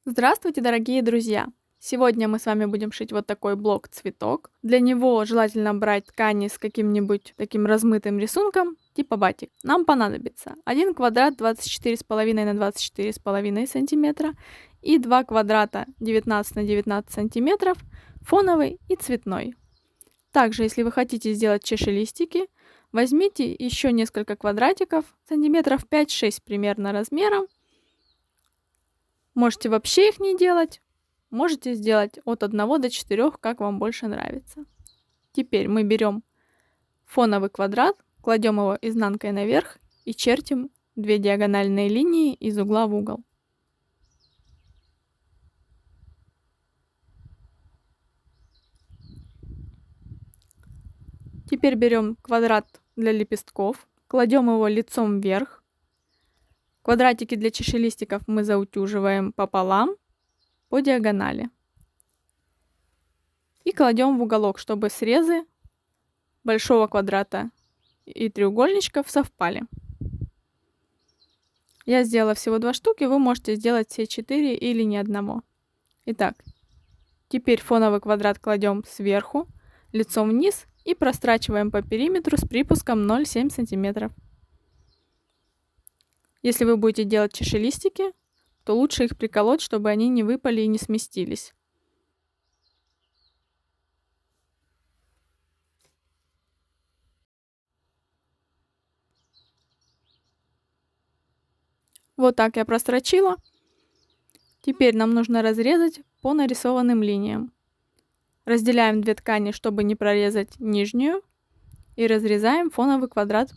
Здравствуйте, дорогие друзья! Сегодня мы с вами будем шить вот такой блок-цветок. Для него желательно брать ткани с каким-нибудь таким размытым рисунком, типа батик. Нам понадобится 1 квадрат 24,5 на 24,5 сантиметра и 2 квадрата 19 на 19 сантиметров, фоновый и цветной. Также, если вы хотите сделать чашелистики, возьмите еще несколько квадратиков, сантиметров 5-6 примерно размером. Можете вообще их не делать, можете сделать от 1 до 4, как вам больше нравится. Теперь мы берем фоновый квадрат, кладем его изнанкой наверх и чертим 2 диагональные линии из угла в угол. Теперь берем квадрат для лепестков, кладем его лицом вверх. Квадратики для чашелистиков мы заутюживаем пополам по диагонали. И кладем в уголок, чтобы срезы большого квадрата и треугольничков совпали. Я сделала всего 2 штуки, вы можете сделать все 4 или ни одного. Итак, теперь фоновый квадрат кладем сверху, лицом вниз и прострачиваем по периметру с припуском 0,7 см. Если вы будете делать чашелистики, то лучше их приколоть, чтобы они не выпали и не сместились. Вот так я прострочила. Теперь нам нужно разрезать по нарисованным линиям. Разделяем 2 ткани, чтобы не прорезать нижнюю, и разрезаем фоновый квадрат.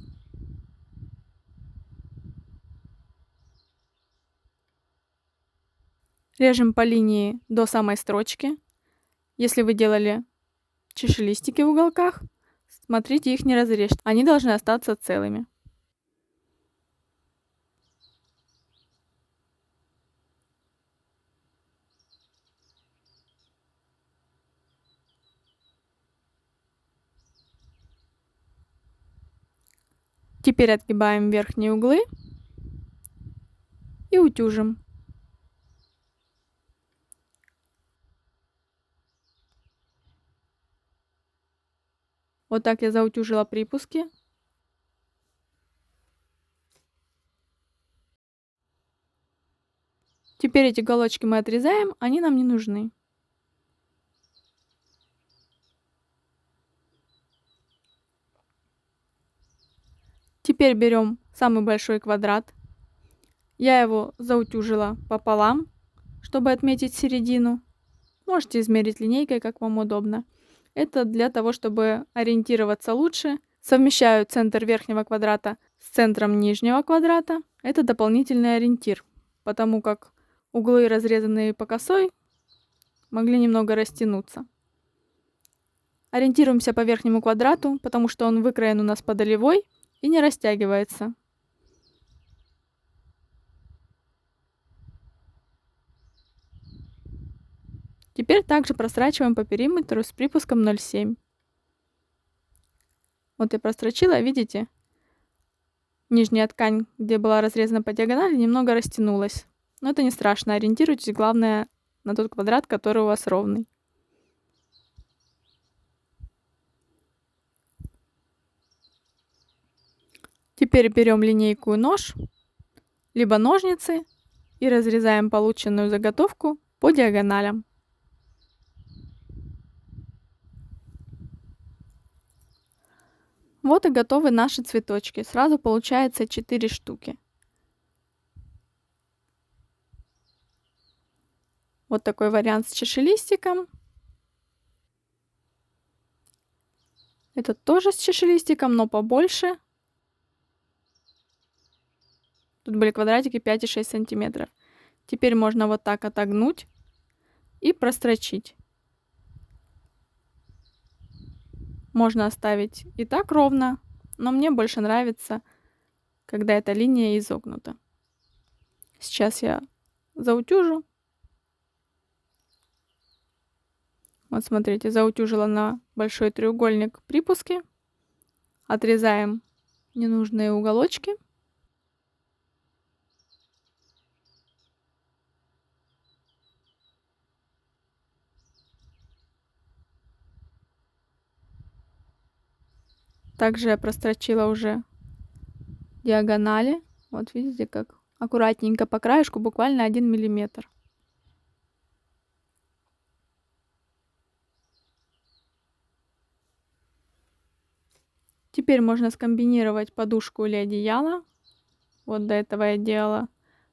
Режем по линии до самой строчки. Если вы делали чашелистики в уголках, смотрите, их не разрежьте. Они должны остаться целыми. Теперь отгибаем верхние углы и утюжим. Вот так я заутюжила припуски. Теперь эти уголочки мы отрезаем, они нам не нужны. Теперь берем самый большой квадрат. Я его заутюжила пополам, чтобы отметить середину. Можете измерить линейкой, как вам удобно. Это для того, чтобы ориентироваться лучше. Совмещаю центр верхнего квадрата с центром нижнего квадрата. Это дополнительный ориентир, потому как углы, разрезанные по косой, могли немного растянуться. Ориентируемся по верхнему квадрату, потому что он выкроен у нас по долевой и не растягивается. Теперь также просрачиваем по периметру с припуском 0,7. Вот я прострочила, видите? Нижняя ткань, где была разрезана по диагонали, немного растянулась. Но это не страшно, ориентируйтесь, главное, на тот квадрат, который у вас ровный. Теперь берем линейку и нож, либо ножницы, и разрезаем полученную заготовку по диагоналям. Вот и готовы наши цветочки. Сразу получается 4 штуки. Вот такой вариант с чашелистиком. Этот тоже с чашелистиком, но побольше. Тут были квадратики 5 и 6 сантиметров. Теперь можно вот так отогнуть и прострочить. Можно оставить и так ровно, но мне больше нравится, когда эта линия изогнута. Сейчас я заутюжу. Вот смотрите, заутюжила на большой треугольник припуски. Отрезаем ненужные уголочки. Также я прострочила уже диагонали. Вот видите, как аккуратненько по краешку, буквально 1 миллиметр. Теперь можно скомбинировать подушку или одеяло. Вот до этого я делала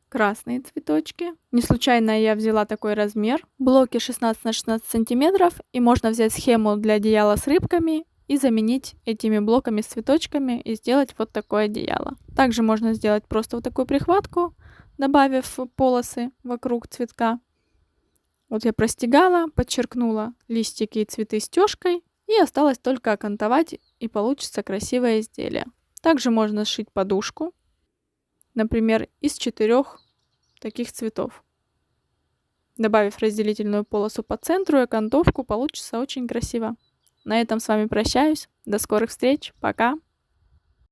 красные цветочки. Не случайно я взяла такой размер. Блоки 16 на 16 сантиметров. И можно взять схему для одеяла с рыбками и заменить этими блоками с цветочками и сделать вот такое одеяло. Также можно сделать просто вот такую прихватку, добавив полосы вокруг цветка. Вот я простегала, подчеркнула листики и цветы стежкой. И осталось только окантовать, и получится красивое изделие. Также можно сшить подушку, например, из 4 таких цветов. Добавив разделительную полосу по центру и окантовку, получится очень красиво. На этом с вами прощаюсь. До скорых встреч. Пока.